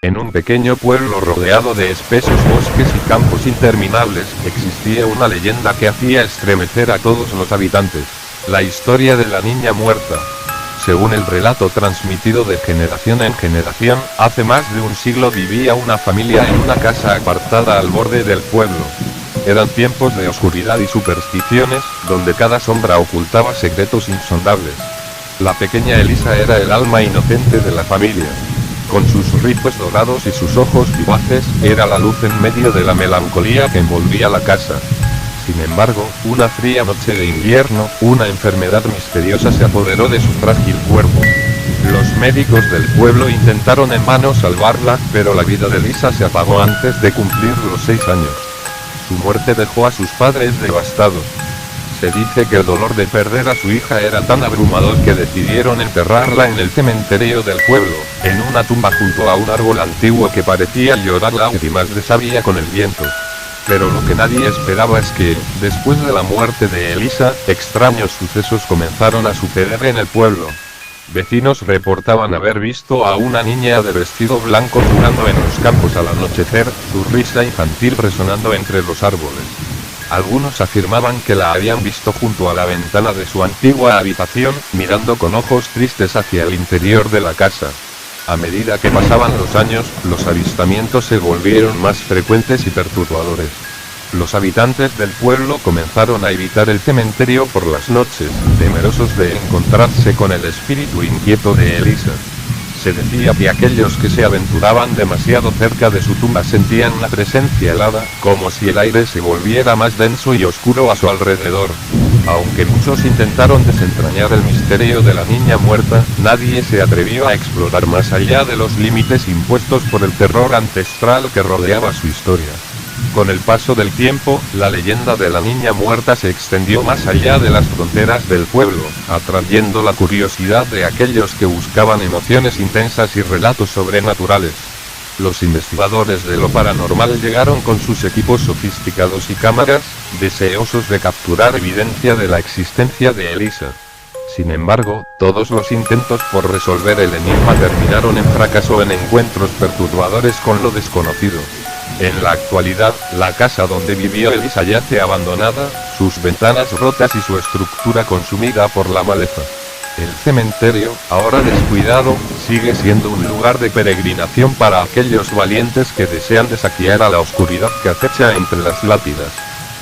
En un pequeño pueblo rodeado de espesos bosques y campos interminables, existía una leyenda que hacía estremecer a todos los habitantes. La historia de la niña muerta. Según el relato transmitido de generación en generación, hace más de un siglo vivía una familia en una casa apartada al borde del pueblo. Eran tiempos de oscuridad y supersticiones, donde cada sombra ocultaba secretos insondables. La pequeña Elisa era el alma inocente de la familia. Con sus rizos dorados y sus ojos vivaces, era la luz en medio de la melancolía que envolvía la casa. Sin embargo, una fría noche de invierno, una enfermedad misteriosa se apoderó de su frágil cuerpo. Los médicos del pueblo intentaron en vano salvarla, pero la vida de Elisa se apagó antes de cumplir los 6 años. Su muerte dejó a sus padres devastados. Se dice que el dolor de perder a su hija era tan abrumador que decidieron enterrarla en el cementerio del pueblo, en una tumba junto a un árbol antiguo que parecía llorar lágrimas de savia con el viento. Pero lo que nadie esperaba es que, después de la muerte de Elisa, extraños sucesos comenzaron a suceder en el pueblo. Vecinos reportaban haber visto a una niña de vestido blanco jugando en los campos al anochecer, su risa infantil resonando entre los árboles. Algunos afirmaban que la habían visto junto a la ventana de su antigua habitación, mirando con ojos tristes hacia el interior de la casa. A medida que pasaban los años, los avistamientos se volvieron más frecuentes y perturbadores. Los habitantes del pueblo comenzaron a evitar el cementerio por las noches, temerosos de encontrarse con el espíritu inquieto de Elisa. Se decía que aquellos que se aventuraban demasiado cerca de su tumba sentían una presencia helada, como si el aire se volviera más denso y oscuro a su alrededor. Aunque muchos intentaron desentrañar el misterio de la niña muerta, nadie se atrevió a explorar más allá de los límites impuestos por el terror ancestral que rodeaba su historia. Con el paso del tiempo, la leyenda de la niña muerta se extendió más allá de las fronteras del pueblo, atrayendo la curiosidad de aquellos que buscaban emociones intensas y relatos sobrenaturales. Los investigadores de lo paranormal llegaron con sus equipos sofisticados y cámaras, deseosos de capturar evidencia de la existencia de Elisa. Sin embargo, todos los intentos por resolver el enigma terminaron en fracaso en encuentros perturbadores con lo desconocido. En la actualidad, la casa donde vivió Elisa yace abandonada, sus ventanas rotas y su estructura consumida por la maleza. El cementerio, ahora descuidado, sigue siendo un lugar de peregrinación para aquellos valientes que desean desafiar a la oscuridad que acecha entre las lápidas.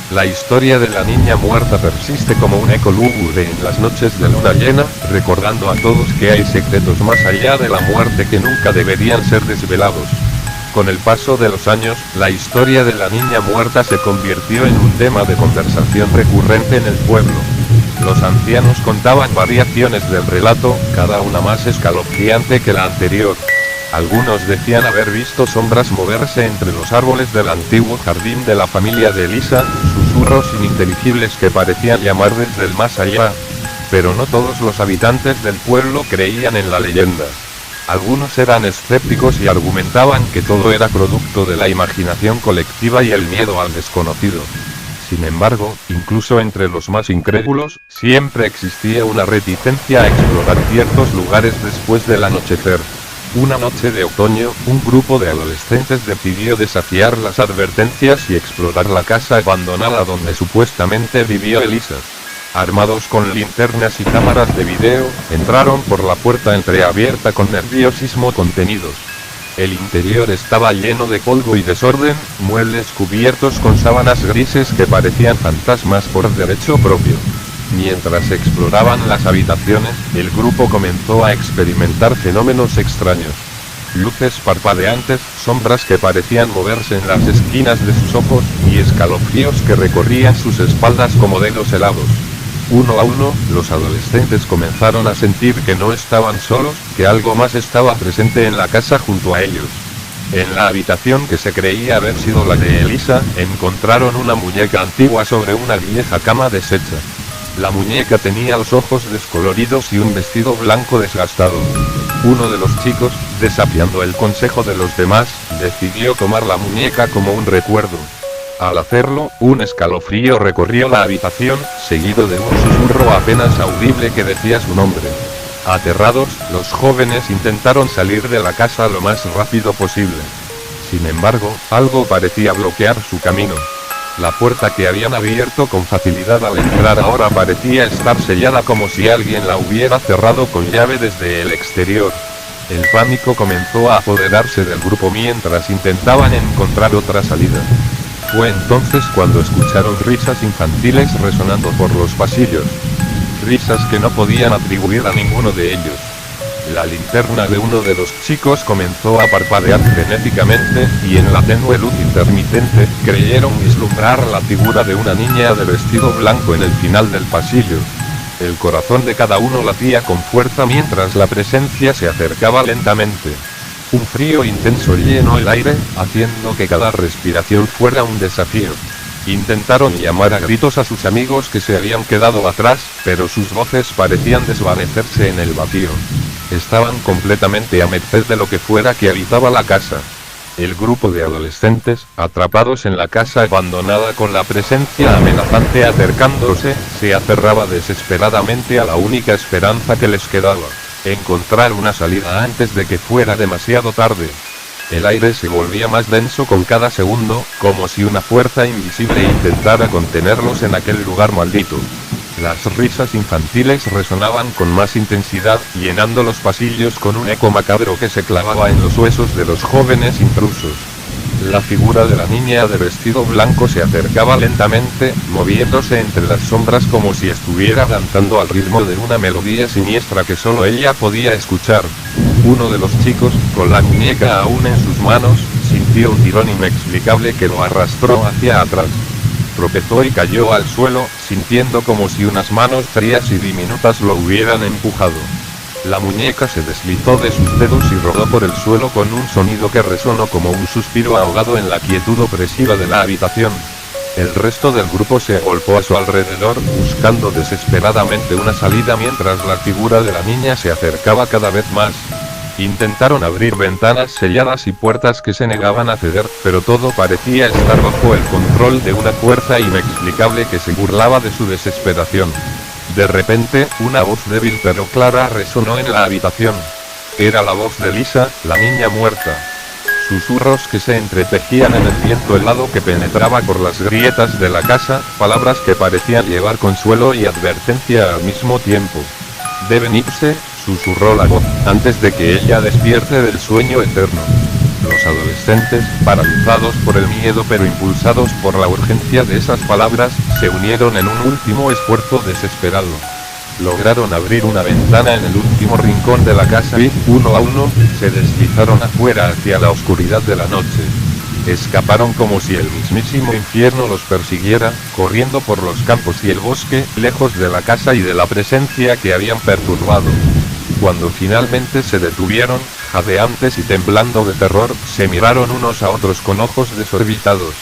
La historia de la niña muerta persiste como un eco lúgubre en las noches de luna llena, recordando a todos que hay secretos más allá de la muerte que nunca deberían ser desvelados. Con el paso de los años, la historia de la niña muerta se convirtió en un tema de conversación recurrente en el pueblo. Los ancianos contaban variaciones del relato, cada una más escalofriante que la anterior. Algunos decían haber visto sombras moverse entre los árboles del antiguo jardín de la familia de Elisa, susurros ininteligibles que parecían llamar desde el más allá. Pero no todos los habitantes del pueblo creían en la leyenda. Algunos eran escépticos y argumentaban que todo era producto de la imaginación colectiva y el miedo al desconocido. Sin embargo, incluso entre los más incrédulos, siempre existía una reticencia a explorar ciertos lugares después del anochecer. Una noche de otoño, un grupo de adolescentes decidió desafiar las advertencias y explorar la casa abandonada donde supuestamente vivió Elisa. Armados con linternas y cámaras de video, entraron por la puerta entreabierta con nerviosismo contenidos. El interior estaba lleno de polvo y desorden, muebles cubiertos con sábanas grises que parecían fantasmas por derecho propio. Mientras exploraban las habitaciones, el grupo comenzó a experimentar fenómenos extraños. Luces parpadeantes, sombras que parecían moverse en las esquinas de sus ojos, y escalofríos que recorrían sus espaldas como dedos helados. Uno a uno, los adolescentes comenzaron a sentir que no estaban solos, que algo más estaba presente en la casa junto a ellos. En la habitación que se creía haber sido la de Elisa, encontraron una muñeca antigua sobre una vieja cama deshecha. La muñeca tenía los ojos descoloridos y un vestido blanco desgastado. Uno de los chicos, desafiando el consejo de los demás, decidió tomar la muñeca como un recuerdo. Al hacerlo, un escalofrío recorrió la habitación, seguido de un susurro apenas audible que decía su nombre. Aterrados, los jóvenes intentaron salir de la casa lo más rápido posible. Sin embargo, algo parecía bloquear su camino. La puerta que habían abierto con facilidad al entrar ahora parecía estar sellada como si alguien la hubiera cerrado con llave desde el exterior. El pánico comenzó a apoderarse del grupo mientras intentaban encontrar otra salida. Fue entonces cuando escucharon risas infantiles resonando por los pasillos. Risas que no podían atribuir a ninguno de ellos. La linterna de uno de los chicos comenzó a parpadear frenéticamente, y en la tenue luz intermitente, creyeron vislumbrar la figura de una niña de vestido blanco en el final del pasillo. El corazón de cada uno latía con fuerza mientras la presencia se acercaba lentamente. Un frío intenso llenó el aire, haciendo que cada respiración fuera un desafío. Intentaron llamar a gritos a sus amigos que se habían quedado atrás, pero sus voces parecían desvanecerse en el vacío. Estaban completamente a merced de lo que fuera que habitaba la casa. El grupo de adolescentes, atrapados en la casa abandonada con la presencia amenazante acercándose, se aferraba desesperadamente a la única esperanza que les quedaba: encontrar una salida antes de que fuera demasiado tarde. El aire se volvía más denso con cada segundo, como si una fuerza invisible intentara contenerlos en aquel lugar maldito. Las risas infantiles resonaban con más intensidad, llenando los pasillos con un eco macabro que se clavaba en los huesos de los jóvenes intrusos. La figura de la niña de vestido blanco se acercaba lentamente, moviéndose entre las sombras como si estuviera danzando al ritmo de una melodía siniestra que solo ella podía escuchar. Uno de los chicos, con la muñeca aún en sus manos, sintió un tirón inexplicable que lo arrastró hacia atrás. Tropezó y cayó al suelo, sintiendo como si unas manos frías y diminutas lo hubieran empujado. La muñeca se deslizó de sus dedos y rodó por el suelo con un sonido que resonó como un suspiro ahogado en la quietud opresiva de la habitación. El resto del grupo se agolpó a su alrededor, buscando desesperadamente una salida mientras la figura de la niña se acercaba cada vez más. Intentaron abrir ventanas selladas y puertas que se negaban a ceder, pero todo parecía estar bajo el control de una fuerza inexplicable que se burlaba de su desesperación. De repente, una voz débil pero clara resonó en la habitación. Era la voz de Lisa, la niña muerta. Susurros que se entretejían en el viento helado que penetraba por las grietas de la casa, palabras que parecían llevar consuelo y advertencia al mismo tiempo. «Deben irse», susurró la voz, «antes de que ella despierte del sueño eterno». Los adolescentes, paralizados por el miedo pero impulsados por la urgencia de esas palabras, se unieron en un último esfuerzo desesperado. Lograron abrir una ventana en el último rincón de la casa y, uno a uno, se deslizaron afuera hacia la oscuridad de la noche. Escaparon como si el mismísimo infierno los persiguiera, corriendo por los campos y el bosque, lejos de la casa y de la presencia que habían perturbado. Cuando finalmente se detuvieron, jadeantes y temblando de terror, se miraron unos a otros con ojos desorbitados.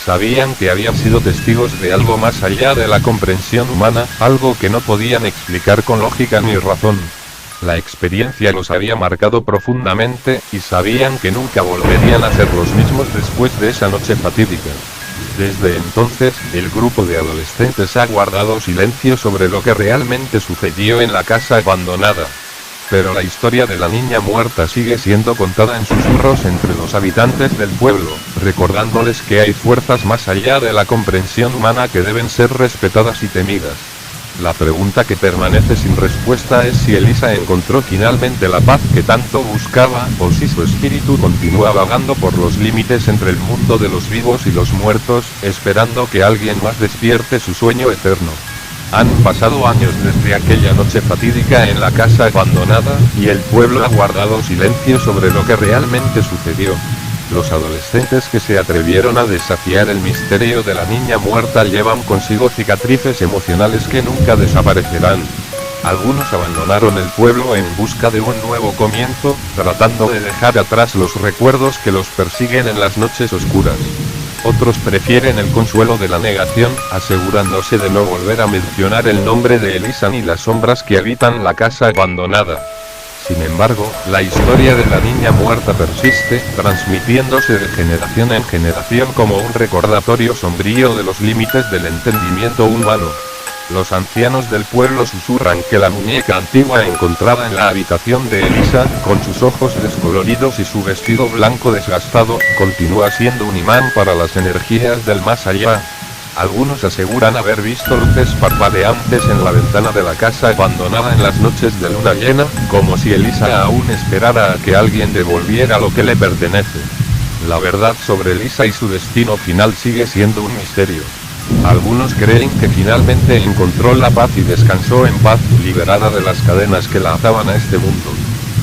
Sabían que habían sido testigos de algo más allá de la comprensión humana, algo que no podían explicar con lógica ni razón. La experiencia los había marcado profundamente, y sabían que nunca volverían a ser los mismos después de esa noche fatídica. Desde entonces, el grupo de adolescentes ha guardado silencio sobre lo que realmente sucedió en la casa abandonada. Pero la historia de la niña muerta sigue siendo contada en susurros entre los habitantes del pueblo, recordándoles que hay fuerzas más allá de la comprensión humana que deben ser respetadas y temidas. La pregunta que permanece sin respuesta es si Elisa encontró finalmente la paz que tanto buscaba, o si su espíritu continúa vagando por los límites entre el mundo de los vivos y los muertos, esperando que alguien más despierte su sueño eterno. Han pasado años desde aquella noche fatídica en la casa abandonada, y el pueblo ha guardado silencio sobre lo que realmente sucedió. Los adolescentes que se atrevieron a desafiar el misterio de la niña muerta llevan consigo cicatrices emocionales que nunca desaparecerán. Algunos abandonaron el pueblo en busca de un nuevo comienzo, tratando de dejar atrás los recuerdos que los persiguen en las noches oscuras. Otros prefieren el consuelo de la negación, asegurándose de no volver a mencionar el nombre de Elisa ni las sombras que habitan la casa abandonada. Sin embargo, la historia de la niña muerta persiste, transmitiéndose de generación en generación como un recordatorio sombrío de los límites del entendimiento humano. Los ancianos del pueblo susurran que la muñeca antigua encontrada en la habitación de Elisa, con sus ojos descoloridos y su vestido blanco desgastado, continúa siendo un imán para las energías del más allá. Algunos aseguran haber visto luces parpadeantes en la ventana de la casa abandonada en las noches de luna llena, como si Elisa aún esperara a que alguien devolviera lo que le pertenece. La verdad sobre Elisa y su destino final sigue siendo un misterio. Algunos creen que finalmente encontró la paz y descansó en paz, liberada de las cadenas que la ataban a este mundo.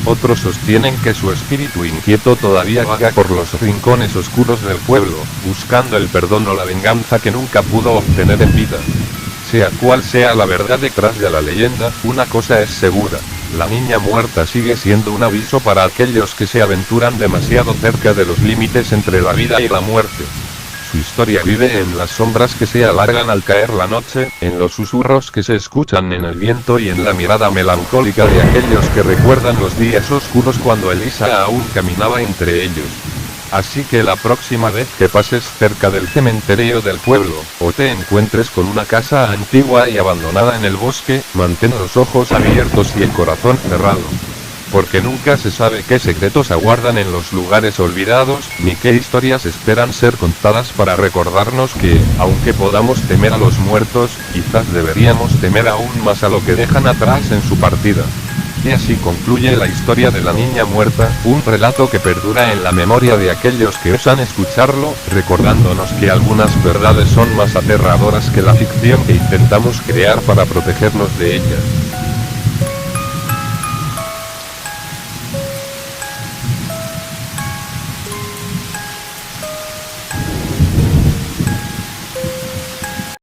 Otros sostienen que su espíritu inquieto todavía vaga por los rincones oscuros del pueblo, buscando el perdón o la venganza que nunca pudo obtener en vida. Sea cual sea la verdad detrás de la leyenda, una cosa es segura: la niña muerta sigue siendo un aviso para aquellos que se aventuran demasiado cerca de los límites entre la vida y la muerte. Su historia vive en las sombras que se alargan al caer la noche, en los susurros que se escuchan en el viento y en la mirada melancólica de aquellos que recuerdan los días oscuros cuando Elisa aún caminaba entre ellos. Así que la próxima vez que pases cerca del cementerio del pueblo, o te encuentres con una casa antigua y abandonada en el bosque, mantén los ojos abiertos y el corazón cerrado. Porque nunca se sabe qué secretos aguardan en los lugares olvidados, ni qué historias esperan ser contadas para recordarnos que, aunque podamos temer a los muertos, quizás deberíamos temer aún más a lo que dejan atrás en su partida. Y así concluye la historia de la niña muerta, un relato que perdura en la memoria de aquellos que osan escucharlo, recordándonos que algunas verdades son más aterradoras que la ficción que intentamos crear para protegernos de ellas.